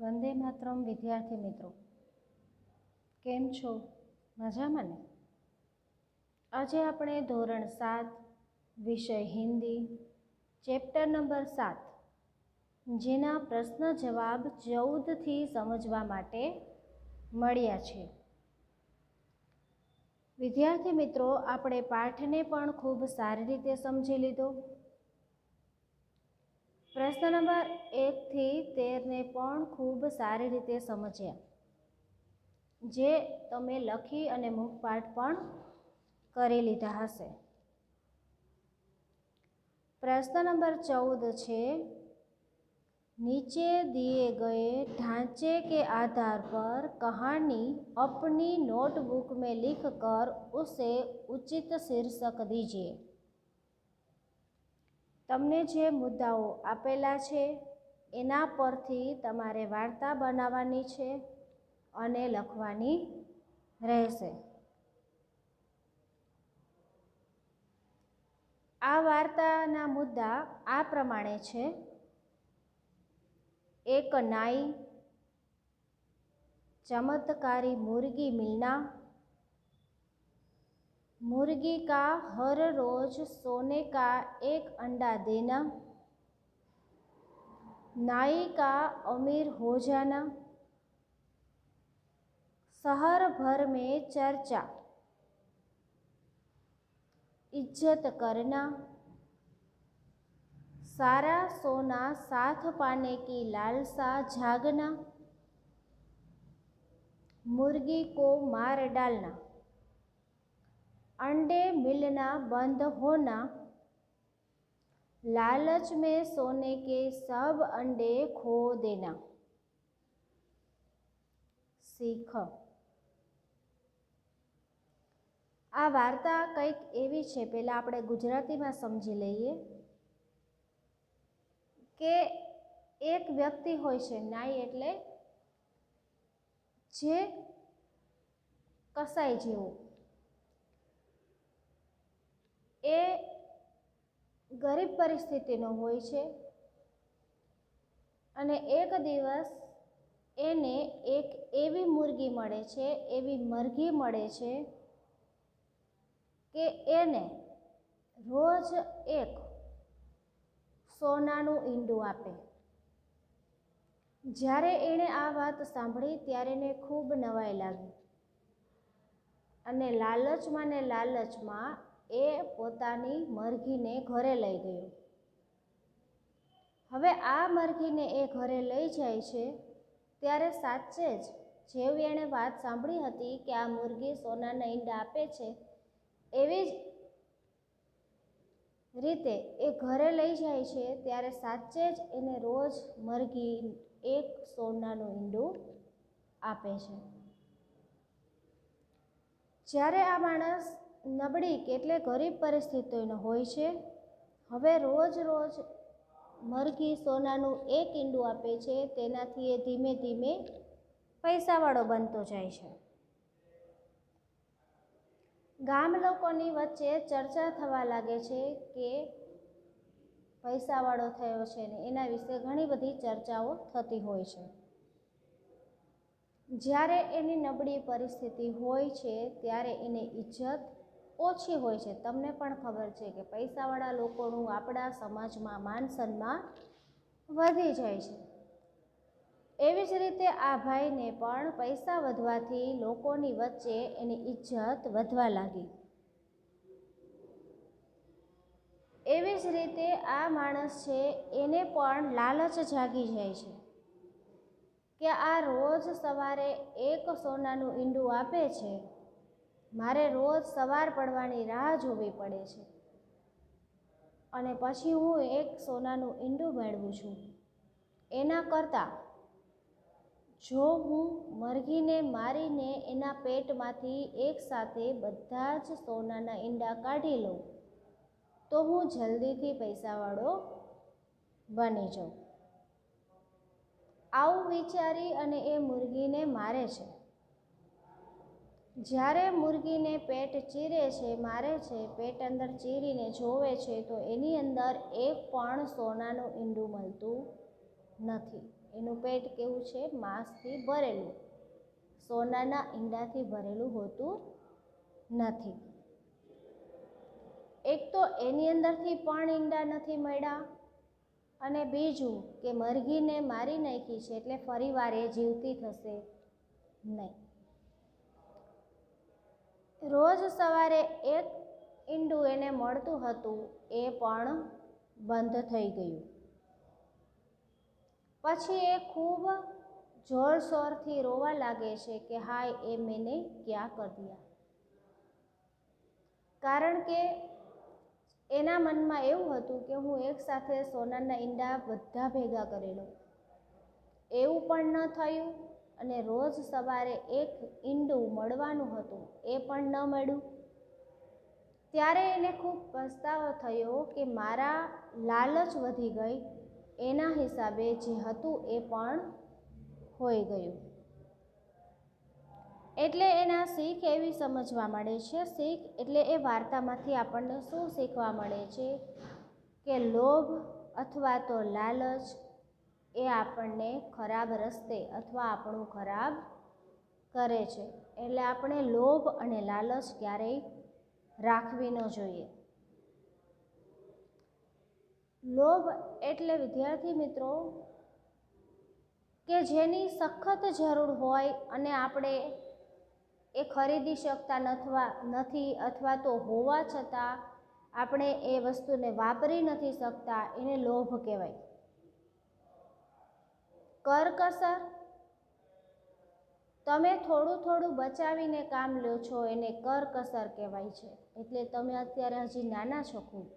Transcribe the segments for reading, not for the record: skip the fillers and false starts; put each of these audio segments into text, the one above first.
વંદે માતરમ વિદ્યાર્થી મિત્રો, કેમ છો? મજામાં ને? આજે આપણે ધોરણ 7 વિષય હિન્દી ચેપ્ટર નંબર 7 જેના પ્રશ્ન જવાબ 14થી સમજવા માટે મળ્યા છે. વિદ્યાર્થી મિત્રો, આપણે પાઠને પણ ખૂબ સારી રીતે સમજી લીધો. પ્રશ્ન નંબર 1 થી 13 ને પણ ખૂબ સારી રીતે સમજ્યા, જે તમે લખી અને મુખપાઠ પણ કરી લીધા હશે. प्रश्न नंबर 14 છે, नीचे दिए गए ढांचे के आधार पर कहानी अपनी नोटबुक में लिखकर उसे उचित शीर्षक दीजिए. તમને જે મુદ્દાઓ આપેલા છે એના પરથી તમારે વાર્તા બનાવવાની છે અને લખવાની રહેશે. આ વાર્તાના મુદ્દા આ પ્રમાણે છે. एक नाई, चमत्कारी मुर्गी मिलना, मुर्गी का हर रोज सोने का एक अंडा देना, नाई का अमीर हो जाना, शहर भर में चर्चा, इज्जत करना, सारा सोना साथ पाने की लालसा जागना, मुर्गी को मार डालना, अंडे मिलना बंद होना, लालच में सोने के सब अंडे खो देना. सीख. आ वार्ता कंईक एवी छे, पहला આપણે ગુજરાતીમાં સમજી લઈએ કે એક વ્યક્તિ હોય છે, નાઈ એટલે જે કસાઈ જેવું, એ ગરીબ પરિસ્થિતિનો હોય છે અને એક દિવસ એને એક એવી મુર્ગી મળે છે, એવી મરઘી મળે છે કે એને રોજ એક સોનાનું ઈંડું આપે. જ્યારે એણે આ વાત સાંભળી ત્યારે એને ખૂબ નવાઈ લાગી અને લાલચમાં ને લાલચમાં એ પોતાની મરઘીને ઘરે લઈ ગયો. હવે આ મરઘીને એ ઘરે લઈ જાય છે ત્યારે સાચે જ જેવી એણે વાત સાંભળી હતી કે આ મુર્ગી સોનાના ઈંડા આપે છે, એવી જ રીતે એ ઘરે લઈ જાય છે ત્યારે સાચે જ એને રોજ મરઘી એક સોનાનું ઈંડું આપે છે. જ્યારે આ માણસ નબળી કે એટલે ગરીબ પરિસ્થિતિનો હોય છે, હવે રોજ રોજ મરઘી સોનાનું એક ઈંડું આપે છે, તેનાથી એ ધીમે ધીમે પૈસાવાળો બનતો જાય છે. ગામ લોકોની વચ્ચે ચર્ચા થવા લાગે છે કે પૈસાવાળો થયો છે ને એના વિશે ઘણી બધી ચર્ચાઓ થતી હોય છે. જ્યારે એની નબળી પરિસ્થિતિ હોય છે ત્યારે એની ઇજ્જત ઓછી હોય છે. તમને પણ ખબર છે કે પૈસાવાળા લોકોનું આપણા સમાજમાં માન સન્માન વધી જાય છે. એવી જ રીતે આ ભાઈને પણ પૈસા વધવાથી લોકોની વચ્ચે એની ઇજ્જત વધવા લાગી. એવી જ રીતે આ માણસ છે એને પણ લાલચ જાગી જાય છે કે આ રોજ સવારે એક સોનાનું ઈંડું આપે છે, મારે રોજ સવાર પડવાની રાહ જોવી પડે છે અને પછી હું એક સોનાનું ઈંડું મેળવું છું. એના કરતાં જો હું મરઘીને મારીને એના પેટમાંથી એકસાથે બધા જ સોનાના ઈંડા કાઢી લઉં તો હું જલ્દીથી પૈસાવાળો બની જાઉં. આવું વિચારી અને એ મુર્ગીને મારે છે. જ્યારે મુર્ગીને પેટ ચીરે છે, મારે છે, પેટ અંદર ચીરીને જોવે છે તો એની અંદર એક પણ સોનાનું ઈંડું મળતું નથી. એનું પેટ કેવું છે? માંસથી ભરેલું, સોનાના ઈંડાથી ભરેલું હોતું નથી. એક તો એની અંદરથી પણ ઈંડા નથી મળ્યા, અને બીજું કે મરઘીને મારી નાખી છે એટલે ફરીવાર એ જીવતી થશે નહીં. રોજ સવારે એક ઈંડું એને મળતું હતું, એ પણ બંધ થઈ ગયું. પછી એ ખૂબ જોરશોરથી રોવા લાગે છે કે હાય, એ મેને ક્યાં કર દિયા. કારણ કે એના મનમાં એવું હતું કે હું એક સાથે સોનાના ઈંડા બધા ભેગા કરી લઉં. એવું પણ ન થયું, અને રોજ સવારે એક ઈંડું મળવાનું હતું એ પણ ન મળ્યું. ત્યારે એને ખૂબ પસ્તાવો થયો કે મારા લાલચ વધી ગઈ, એના હિસાબે જે હતું એ પણ હોઈ ગયું. એટલે એના શીખ એવી સમજવા મળે છે. શીખ એટલે એ વાર્તામાંથી આપણને શું શીખવા મળે છે કે લોભ અથવા તો લાલચ એ આપણને ખરાબ રસ્તે અથવા આપણું ખરાબ કરે છે. એટલે આપણે લોભ અને લાલચ ક્યારેય રાખવી ન જોઈએ. લોભ એટલે વિદ્યાર્થી મિત્રો કે જેની સખત જરૂર હોય અને આપણે એ ખરીદી શકતા નથી, અથવા તો હોવા છતાં આપણે એ વસ્તુને વાપરી નથી શકતા, એને લોભ કહેવાય. કરકસર, તમે થોડું થોડું બચાવીને કામ લો છો, એને કરકસર કહેવાય છે. એટલે તમે અત્યારે હજી નાના છો ખૂબ.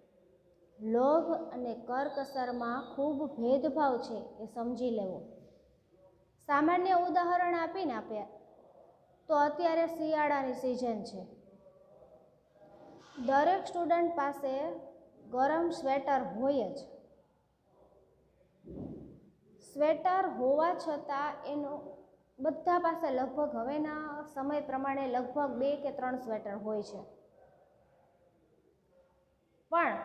લોભ અને કરકસરમાં ખૂબ ભેદભાવ છે, એ સમજી લેવો. સામાન્ય ઉદાહરણ આપીને આપ્યા તો અત્યારે શિયાળાની સિઝન છે. દરેક સ્ટુડન્ટ પાસે ગરમ સ્વેટર હોય જ. સ્વેટર હોવા છતાં એનો બધા પાસે લગભગ હવેના સમય પ્રમાણે લગભગ 2 કે 3 સ્વેટર હોય છે. પણ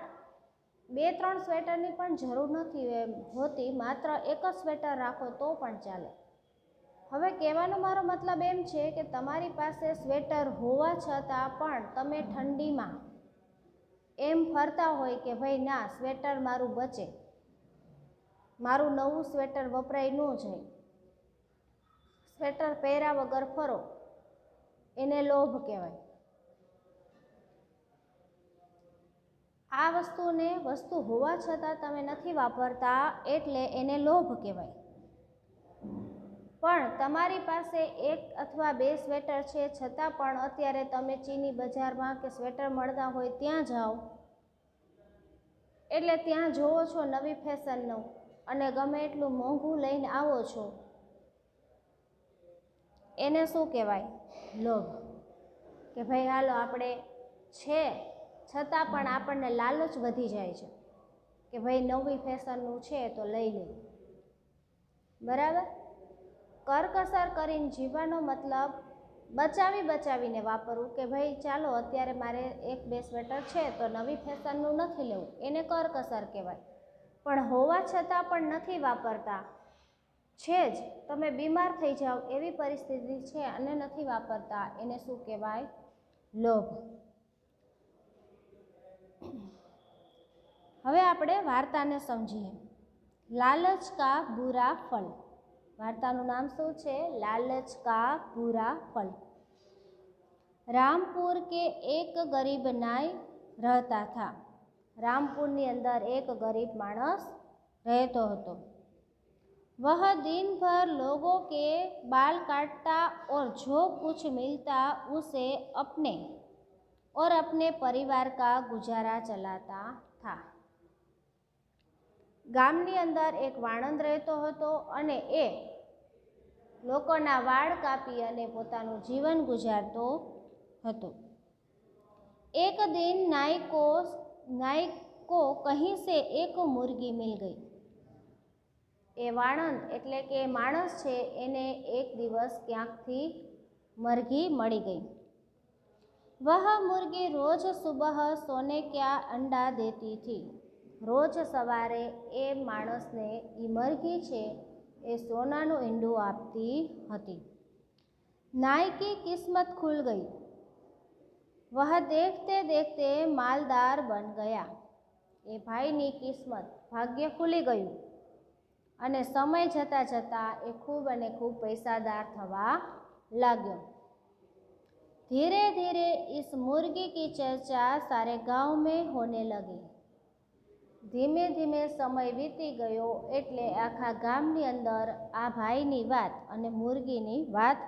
2-3 સ્વેટરની પણ જરૂર નથી હોતી, માત્ર એક જ સ્વેટર રાખો તો પણ ચાલે. હવે કહેવાનો મારો મતલબ એમ છે કે તમારી પાસે સ્વેટર હોવા છતાં પણ તમે ઠંડીમાં એમ ફરતા હોય કે ભાઈ ના, સ્વેટર મારું બચે, મારું નવું સ્વેટર વપરાય ન જાય, સ્વેટર પહેર્યા વગર ફરો, એને લોભ કહેવાય. આ વસ્તુ હોવા છતાં તમે નથી વાપરતા એટલે એને લોભ કહેવાય. પણ તમારી પાસે 1 અથવા 2 સ્વેટર છે, છતાં પણ અત્યારે તમે ચીની બજારમાં કે સ્વેટર મળતા હોય ત્યાં જાઓ, એટલે ત્યાં જોવો છો નવી ફેશનનું અને ગમે એટલું મોંઘું લઈને આવો છો, એને શું કહેવાય? લોભ. કે ભાઈ હાલો આપણે છે છતાં પણ આપણને લાલચ વધી જાય છે કે ભાઈ નવી ફેશનનું છે તો લઈ લે. બરાબર? કરકસર કરીને જીવવાનો મતલબ બચાવીને વાપરવું કે ભાઈ ચાલો અત્યારે મારે 1-2 સ્વેટર છે તો નવી ફેશનનું નથી લેવું, એને કરકસર કહેવાય. પણ હોવા છતાં પણ નથી વાપરતા, છે જ, તમે બીમાર થઈ જાઓ એવી પરિસ્થિતિ છે અને નથી વાપરતા, એને શું કહેવાય? લોભ. હવે આપણે વાર્તાને સમજીએ. લાલચ કા બુરા ફલ. વાર્તાનું નામ શું છે? लालच का बुरा फल. रामपुर के एक गरीब नाई रहता था. रामपुરની અંદર એક गरीब माणस रहतो હતો. वह दिन भर लोगों के बाल काटता और जो कुछ मिलता उसे अपने और अपने परिवार का गुजारा चलाता था. ગામની અંદર એક વાણંદ રહેતો હતો અને એ લોકોના વાળ કાપી અને પોતાનું જીવન ગુજારતો હતો. એક દિન नाई को कहीं से एक मुर्गी मिल गई. એ વાણંદ એટલે કે માણસ છે, એને એક દિવસ ક્યાંકથી મરઘી મળી ગઈ. वह मुर्गी रोज सुबह सोने क्या अंडा देती थी. રોજ સવારે એ માણસને એ મરઘી છે એ સોનાનું ઈંડું આપતી હતી। नाई की किस्मत खुल गई, वह देखते देखते मालदार बन गया। એ ભાઈની કિસ્મત ભાગ્ય ખુલી ગયું અને સમય જતાં જતાં એ ખૂબ અને ખૂબ પૈસાદાર થવા लाग्यो। धीरे धीरे इस मुर्गी की चर्चा सारे गांव में होने लगी। धीमे धीमे समय वीती गयो એટલે આખા ગામની અંદર આ ભાઈની વાત અને મુર્ગીની વાત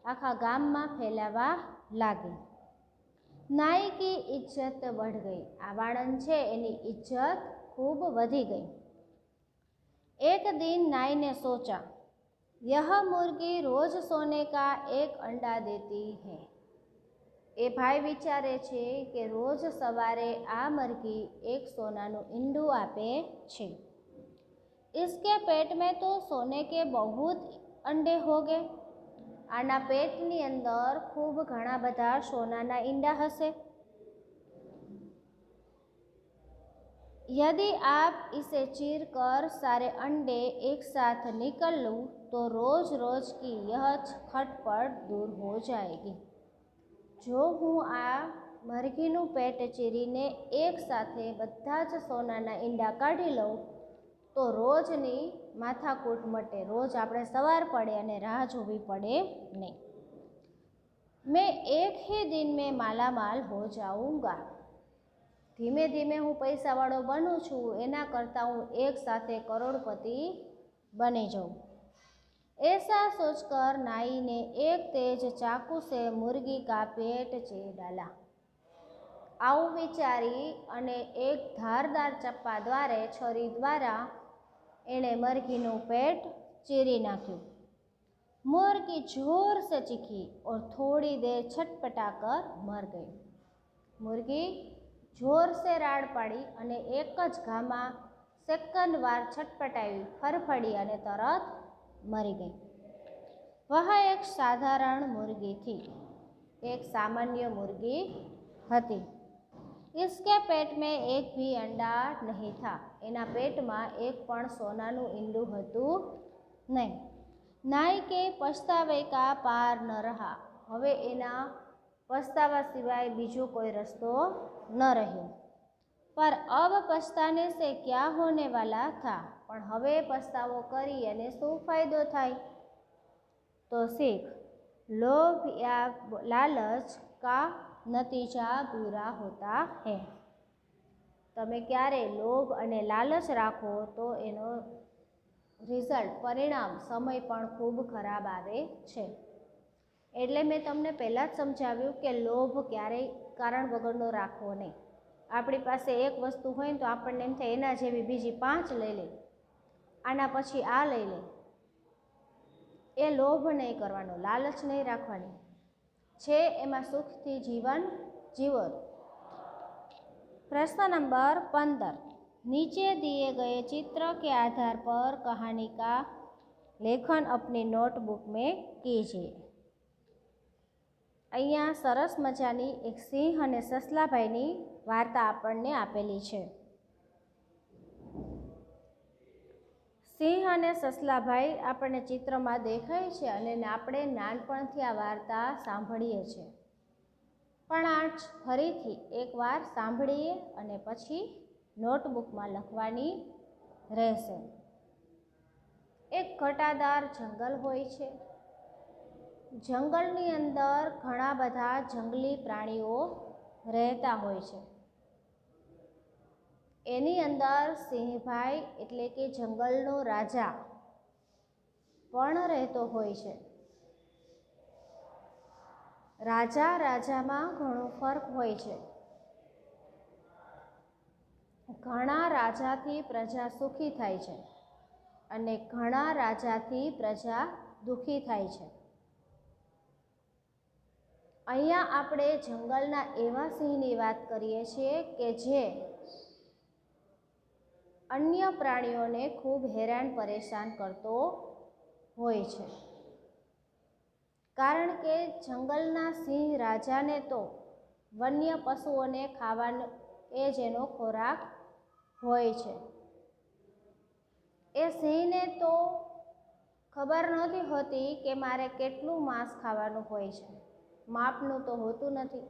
આખા ગામમાં ફેલાવા લાગી। नाई की इज्जत बढ़ गई, આ વાળંદ છે એની इज्जत खूब वधी गई। एक दिन नाई ने सोचा, यह मुर्गी रोज सोने का एक अंडा देती है। એ ભાઈ વિચારે છે કે રોજ સવારે આ મરઘી એક સોનાનું ઈંડું આપે છે। इसके पेट में तो सोने के बहुत अंडे होंगे, आना पेटनी अंदर खूब घણા બધા સોનાના ઈંડા હશે। यदि आप इसे चीर कर सारे अंडे एक साथ निकल लूँ तो रोज रोज की यह खटपट दूर हो जाएगी। जो हूँ आ मरघीનું પેટ ચીરીને એક સાથે બધા જ સોનાના ઈંડા કાઢી લઉં તો રોજની માથાકૂટ મટે, રોજ આપણે સવાર પડે અને રાહ જોવી પડે નહીં। मैं एक ही दिन में मालामाल हो जाऊंगा, धीमे धीमे हूँ पैसावाળો बनूँ छूँ एना करता हूँ एक साथे करोड़पति बनी जाऊँ। ऐसा सोचकर नाई ने एक तेज चाकू से मुर्गी का पेट चीर डाला। આવું વિચારી અને એક ધારદાર ચપ્પા દ્વારે છરી દ્વારા એણે મરઘીનું પેટ ચીરી નાખ્યું। मुर्गी जोर से चीखी और थोड़ी देर छटपटा कर मर गई। मुर्गी जोर से राड़ पाड़ी અને એક જ ઘામાં સેકન્ડ વાર છટપટાવી ફરફડી અને તરત મરી ગઈ। वह एक साधारण मुर्गी थी, एक सामान्य मुर्गी हती। इसके पेट में एक भी अंडा नहीं था, एना पेट में एक पण सोनाનું ઈંડું હતું नहीं। नाई के पछतावे का पार न रहा, હવે એના પસ્તાવા સિવાય બીજો કોઈ રસ્તો ન રહ્યો। पर अब पछताने से क्या होने वाला था, પણ હવે પસ્તાવો કરી અને શું ફાયદો થાય। तो सीख, लोभ या लालच का नतीजा बुरा होता है। તમે ક્યારે લોભ અને લાલચ રાખો તો એનો રિઝલ્ટ પરિણામ સમય પણ ખૂબ ખરાબ આવે છે। એટલે મેં તમને પહેલાં જ સમજાવ્યું કે લોભ ક્યારેય કારણ વગરનો રાખવો નહીં। આપણી પાસે એક વસ્તુ હોય ને તો આપણને એમ થાય એના જેવી બીજી 5 લઈ લે, આના પછી આ લઈ લે, એ લોભ નહીં કરવાનો, લાલચ નહીં રાખવાની, છે એમાં સુખથી જીવન જીવો। प्रश्न नंबर 15, नीचे दिए गए चित्र के आधार पर कहानी का लेखन अपनी नोटबुक में कीजिए। અહીંયા સરસ મજાની એક સિંહ અને સસલાભાઈની વાર્તા આપણને આપેલી છે। સિંહ અને સસલાભાઈ આપણને ચિત્રમાં દેખાય છે અને આપણે નાનપણથી આ વાર્તા સાંભળીએ છીએ, પણ આજ ફરીથી એકવાર સાંભળીએ અને પછી નોટબુકમાં લખવાની રહેશે। એક ઘટાદાર જંગલ હોય છે। જંગલની અંદર ઘણા બધા જંગલી પ્રાણીઓ રહેતા હોય છે। એની અંદર સિંહભાઈ એટલે કે જંગલનો રાજા પણ રહેતો હોય છે। રાજા રાજામાં ઘણો ફરક હોય છે। ઘણા રાજાથી પ્રજા સુખી થાય છે અને ઘણા રાજાથી પ્રજા દુઃખી થાય છે। અહીંયા આપણે જંગલના એવા સિંહની વાત કરીએ છીએ કે જે અન્ય પ્રાણીઓને ખૂબ હેરાન પરેશાન કરતો હોય છે, કારણ કે જંગલના સિંહ રાજાને તો વન્ય પશુઓને ખાવાનો એ જ એનો ખોરાક હોય છે। એ સિંહને તો ખબર નહોતી હોતી કે મારે કેટલું માંસ ખાવાનું હોય છે, માપનું તો હોતું નથી.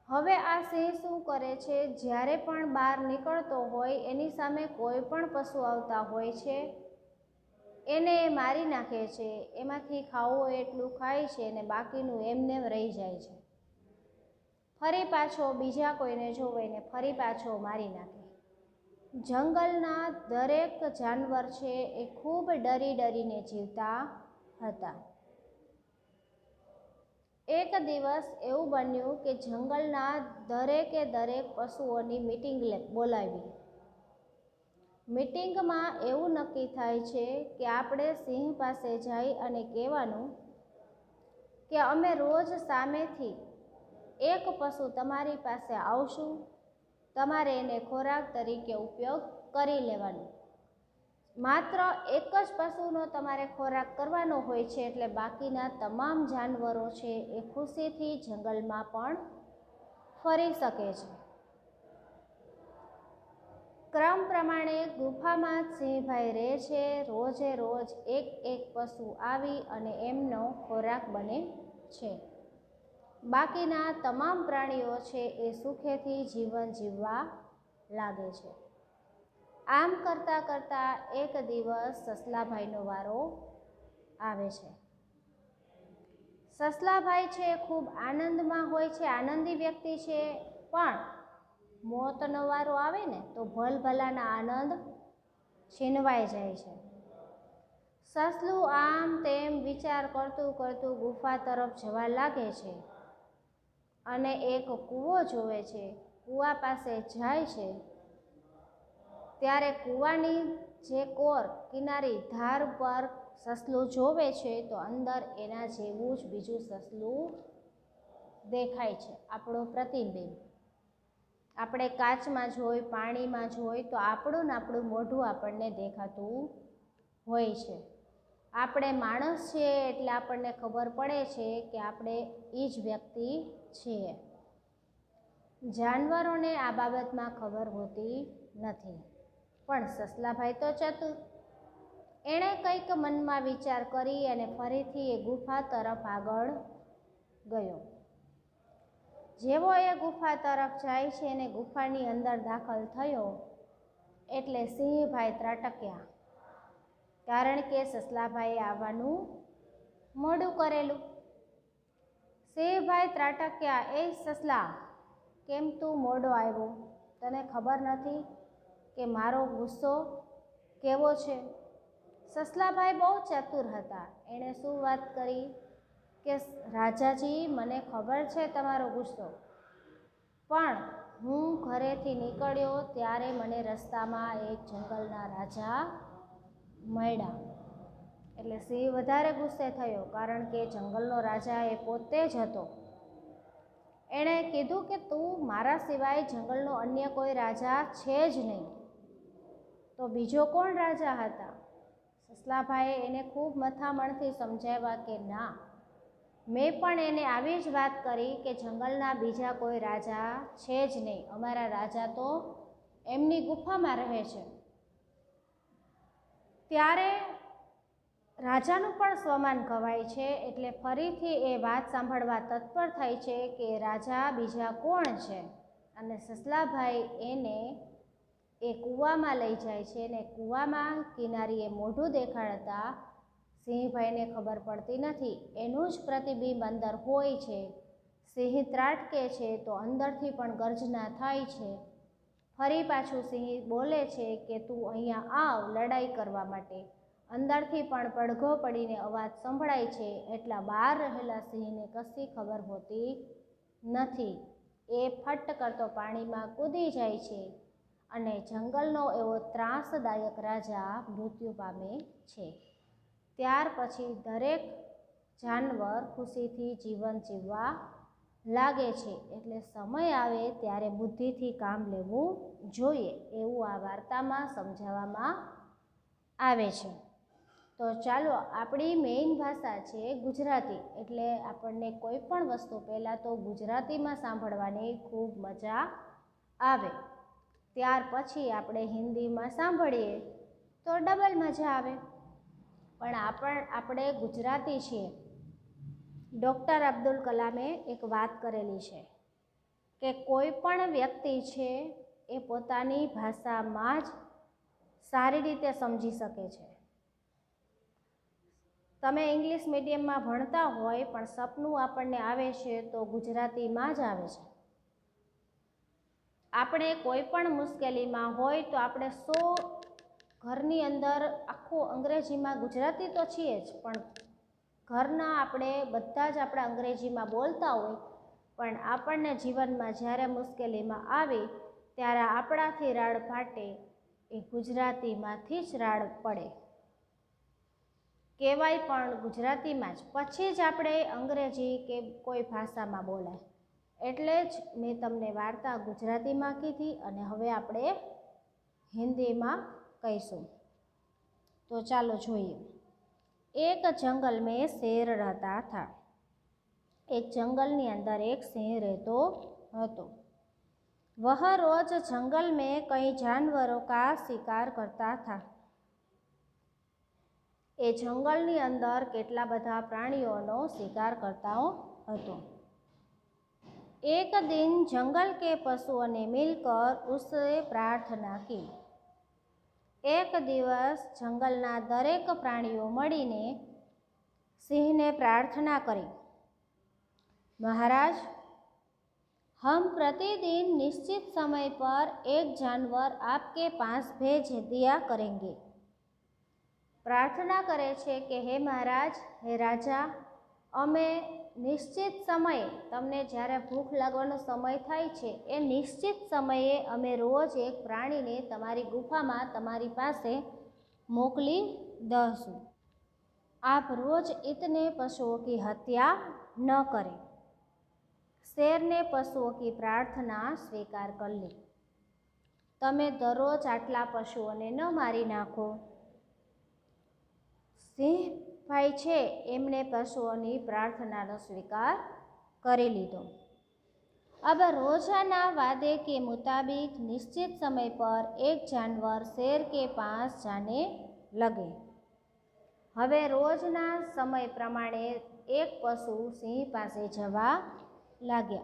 હવે આ સિંહ શું કરે છે, જ્યારે પણ બહાર નીકળતો હોય એની સામે કોઈ પણ પશુ આવતા હોય છે એને મારી નાખે છે. એમાંથી ખાવું હોય એટલું ખાય છે અને બાકીનું એમને રહી જાય છે. ફરી પાછો બીજા કોઈને જોવે ને ફરી પાછો મારી નાખે. જંગલના દરેક જાનવર છે એ ખૂબ ડરી ડરીને જીવતા હતા. એક દિવસ એવું બન્યું કે જંગલના દરેકે દરેક પશુઓની મીટિંગ બોલાવી. મીટિંગમાં એવું નક્કી થાય છે કે આપણે સિંહ પાસે જઈ અને કહેવાનું કે અમે રોજ સામેથી એક પશુ તમારી પાસે આવશું, તમારે એને ખોરાક તરીકે ઉપયોગ કરી લેવાનો. માત્ર એક જ પશુનો તમારે ખોરાક કરવાનો હોય છે, એટલે બાકીના તમામ જાનવરો છે એ ખુશીથી જંગલમાં પણ ફરી શકે છે. ક્રમ પ્રમાણે ગુફામાં જ સિંહભાઈ રહે છે. રોજે રોજ એક એક પશુ આવી અને એમનો ખોરાક બને છે. બાકીના તમામ પ્રાણીઓ છે એ સુખેથી જીવન જીવવા લાગે છે. આમ કરતાં કરતાં એક દિવસ સસલાભાઈનો વારો આવે છે. સસલાભાઈ છે ખૂબ આનંદમાં હોય છે, આનંદી વ્યક્તિ છે, પણ મોતનો વારો આવે ને તો ભલભલાના આનંદ છીનવાઈ જાય છે. સસલું આમ તેમ વિચાર કરતું કરતું ગુફા તરફ જવા લાગે છે અને એક કૂવો જોવે છે. કૂવા પાસે જાય છે ત્યારે કૂવાની જે કોર કિનારી ધાર પર સસલું જોવે છે તો અંદર એના જેવું જ બીજું સસલું દેખાય છે, આપણું પ્રતિબિંબ. આપણે કાચમાં જોઈ, પાણીમાં જોઈ તો આપણું ને આપણું મોઢું આપણને દેખાતું હોય છે. આપણે માણસ છીએ એટલે આપણને ખબર પડે છે કે આપણે એ જ વ્યક્તિ છીએ. જાનવરોને આ બાબતમાં ખબર હોતી નથી, પણ સસલાભાઈ તો ચતુર. એણે કંઈક મનમાં વિચાર કરી અને ફરીથી એ ગુફા તરફ આગળ ગયો. જેવો એ ગુફા તરફ જાય છે અને ગુફાની અંદર દાખલ થયો એટલે સિંહભાઈ ત્રાટક્યા, કારણ કે સસલાભાઈએ આવવાનું મોડું કરેલું. સિંહભાઈ ત્રાટક્યા, એ સસલા, કેમ તું મોડો આવ્યો? તને ખબર નથી કે મારો ગુસ્સો કેવો છે? સસલાભાઈ બહુ ચતુર હતા. એણે શું વાત કરી કે રાજાજી, મને ખબર છે તમારો ગુસ્સો, પણ હું ઘરેથી નીકળ્યો ત્યારે મને રસ્તામાં એક જંગલના રાજા મળ્યા. એટલે સિંહ વધારે ગુસ્સે થયો, કારણ કે જંગલનો રાજા એ પોતે જ હતો. એણે કીધું કે તું મારા સિવાય જંગલનો અન્ય કોઈ રાજા છે જ નહીં, તો બીજો કોણ રાજા હતા? સસલાભાઈએ એને ખૂબ મથામણથી સમજાવ્યા કે ના, મેં પણ એને આવી જ વાત કરી કે જંગલના બીજા કોઈ રાજા છે જ નહીં, અમારા રાજા તો એમની ગુફામાં રહે છે. ત્યારે રાજાનું પણ સ્વમાન ગવાય છે, એટલે ફરીથી એ વાત સાંભળવા તત્પર થાય છે કે રાજા બીજા કોણ છે. અને સસલાભાઈ એને એ કૂવામાં લઈ જાય છે અને કૂવામાં કિનારીએ મોઢું દેખાડતા સિંહભાઈને ખબર પડતી નથી. એનું જ પ્રતિબિંબ અંદર હોય છે. સિંહ ત્રાટકે છે તો અંદરથી પણ ગર્જના થાય છે. ફરી પાછું સિંહ બોલે છે કે તું અહીંયા આવ લડાઈ કરવા માટે. અંદરથી પણ પડઘો પડીને અવાજ સંભળાય છે, એટલા બહાર રહેલા સિંહને કશી ખબર હોતી નથી. એ ફટ કરતો પાણીમાં કૂદી જાય છે અને જંગલનો એવો ત્રાસદાયક રાજા મૃત્યુ પામે છે. ત્યાર પછી દરેક જાનવર ખુશીથી જીવન જીવવા લાગે છે. એટલે સમય આવે ત્યારે બુદ્ધિથી કામ લેવું જોઈએ, એવું આ વાર્તામાં સમજાવવામાં આવે છે. તો ચાલો, આપણી મેઇન ભાષા છે ગુજરાતી, એટલે આપણને કોઈ પણ વસ્તુ પહેલાં તો ગુજરાતીમાં સાંભળવાની ખૂબ મજા આવે. ત્યાર પછી આપણે હિન્દીમાં સાંભળીએ તો ડબલ મજા આવે. પણ આપણે ગુજરાતી છીએ. ડૉક્ટર અબ્દુલ કલામે એક વાત કરેલી છે કે કોઈ પણ વ્યક્તિ છે એ પોતાની ભાષામાં જ સારી રીતે સમજી શકે છે. તમે ઇંગ્લિશ મીડિયમમાં ભણતા હોય પણ સપનું આપણને આવે છે તો ગુજરાતીમાં જ આવે છે. આપણે કોઈ પણ મુશ્કેલીમાં હોય તો આપણે ઘરની અંદર આખું અંગ્રેજીમાં, ગુજરાતી તો છીએ જ પણ ઘરના આપણે બધા જ આપણે અંગ્રેજીમાં બોલતા હોય, પણ આપણને જીવનમાં જ્યારે મુશ્કેલીમાં આવે ત્યારે આપણાથી રાડ ફાટે એ ગુજરાતીમાંથી જ રાડ પડે. કહેવાય પણ ગુજરાતીમાં જ, પછી જ આપણે અંગ્રેજી કે કોઈ ભાષામાં બોલાય. એટલે જ મેં તમને વાર્તા ગુજરાતીમાં કીધી અને હવે આપણે હિન્દીમાં કહીશું. તો ચાલો જોઈએ. એક જંગલ में शेर रहता था. એક જંગલની અંદર એક સિંહ રહેતો હતો. वह रोज जंगल में कई जानवरों का शिकार करता था. એ જંગલની અંદર કેટલા બધા પ્રાણીઓનો શિકાર કરતો હતો. एक दिन जंगल के पशुओं ने मिलकर उससे प्रार्थना की. एक દિવસ જંગલના દરેક પ્રાણીઓ મળીને સિંહને પ્રાર્થના કરી. महाराज, हम प्रतिदिन निश्चित समय पर एक जानवर आपके पास भेज दिया करेंगे. प्रार्थना करे छे કે હે મહારાજ, હે રાજા, અમે નિશ્ચિત સમયે, તમને જ્યારે ભૂખ લાગવાનો સમય થાય છે એ નિશ્ચિત સમયે અમે રોજ એક પ્રાણીને તમારી ગુફામાં તમારી પાસે મોકલી દઈશું. आप रोज इतने पशुओं की हत्या न करें. शेर ने पशुओं की प्रार्थना स्वीकार कर ली. તમે દરરોજ આટલા પશુઓને ન મારી નાખો. સિંહભાઈ છે એમણે પશુઓની પ્રાर्थनाનો સ્વીકાર કરી લીધો. अब रोजाना वादे के मुताबिक निश्चित समय पर एक जानवर शेर के पास जाने लगे. હવે રોજના સમય પ્રમાણે એક પશુ સિંહ પાસે જવા लाग्या.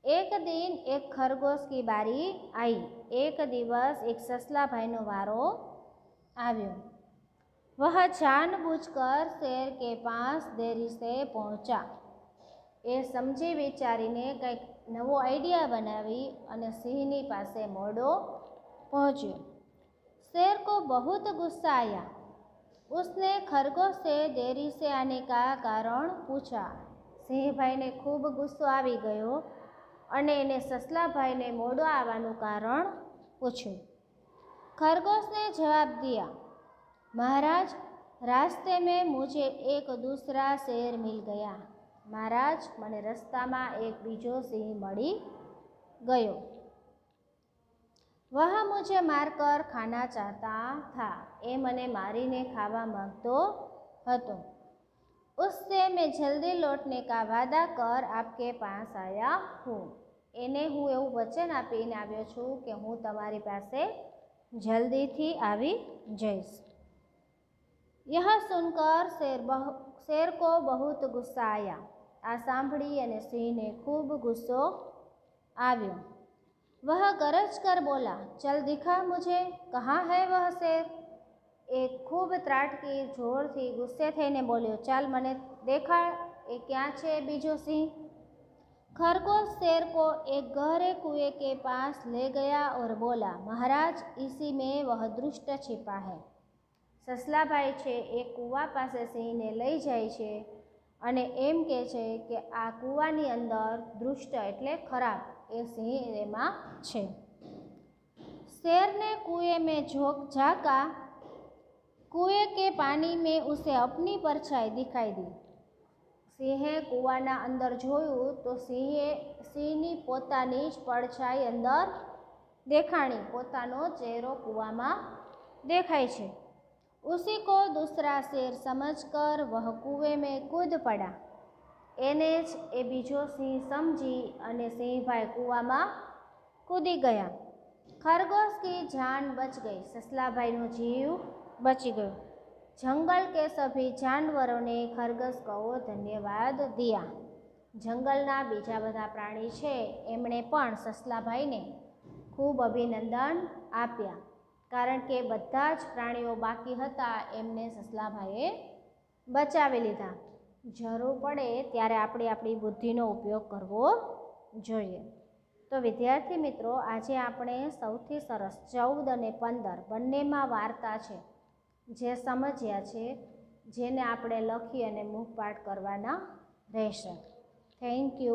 एक दिन एक खरगोश की बारी आई. एक दिवस एक ससला भाईनो वारो આવ્યો. वह जानबूझकर शेर के पास देरी से पहुंचा. એ સમજી વિચારીને કંઈક નવો આઈડિયા બનાવી અને સિંહની પાસે મોડો પહોંચ્યો. शेर को बहुत गुस्सा आया. उसने खरगोश से देरी से आने का कारण पूछा. સિંહભાઈને ખૂબ ગુસ્સો આવી ગયો અને એને સસલાભાઈને મોડો આવવાનું કારણ પૂછ્યું. खरगोश ने जवाब दिया, महाराज, रास्ते में मुझे एक दूसरा शेर मिल गया. महाराज, મને રસ્તામાં એક બીજો સિંહ મળી ગયો. वह मुझे मारकर खाना चाहता था. એ મને મારીને ખાવા માંગતો હતો. उससे मैं जल्दी लौटने का वादा कर आपके पास आया हूँ. એને હું એવું વચન આપીને આવ્યો છું કે હું તમારી પાસે જલ્દીથી આવી જઈશ. यह सुनकर शेर को बहुत गुस्सा आया. આ સાંભળી અને સિંહને ખૂબ ગુસ્સો આવ્યો. वह गरज कर बोला, चल दिखा मुझे, कहाँ है वह शेर. એ ખૂબ ત્રાટકી જોરથી ગુસ્સે થઈને બોલ્યો, ચાલ મને દેખાડ, એ ક્યાં છે બીજો સિંહ. खरगोश शेर को एक गहरे कुएं के पास ले गया और बोला, महाराज, इसी में वह दुष्ट छिपा है. સસલાભાઈ છે એ કૂવા પાસે સિંહને લઈ જાય છે અને એમ કહે છે કે આ કૂવાની અંદર દુષ્ટ એટલે ખરાબ એ સિંહ એમાં છે. शेर ने कुएं में झाँका. कुएं के पानी में उसे अपनी परछाई दिखाई दी. સિંહે કૂવાના અંદર જોયું તો સિંહની પોતાની જ પડછાઈ અંદર દેખાણી. પોતાનો ચહેરો કૂવામાં દેખાય છે. उसी को दूसरा शेर समझकर वह कुएं में कूद पड़ा. એને જ એ બીજો સિંહ સમજી અને સિંહભાઈ કૂવામાં કૂદી ગયા. खरगोश की जान बच गई. સસલાભાઈનો જીવ બચી ગયો. जंगल के सभी जानवरों ने खरगोश कहो धन्यवाद दिया। जंगलना बीजा बधा प्राणी छे एमणे पण ससलाभाईने खूब अभिनंदन आप्या, कारण के बधा ज प्राणीओ बाकी हता एमने ससलाभाईए बचावी लीधा। जरूर पड़े त्यारे आपणे आपणी बुद्धिनो उपयोग करवो जोईए। तो विद्यार्थी मित्रों, आज आपणे सौथी सरस 14 અને 15 बंनेमां वार्ता छे जे समज्या छे, जेने आपणे लखी अने मुखपाठ करवाना रहेशे। Thank you.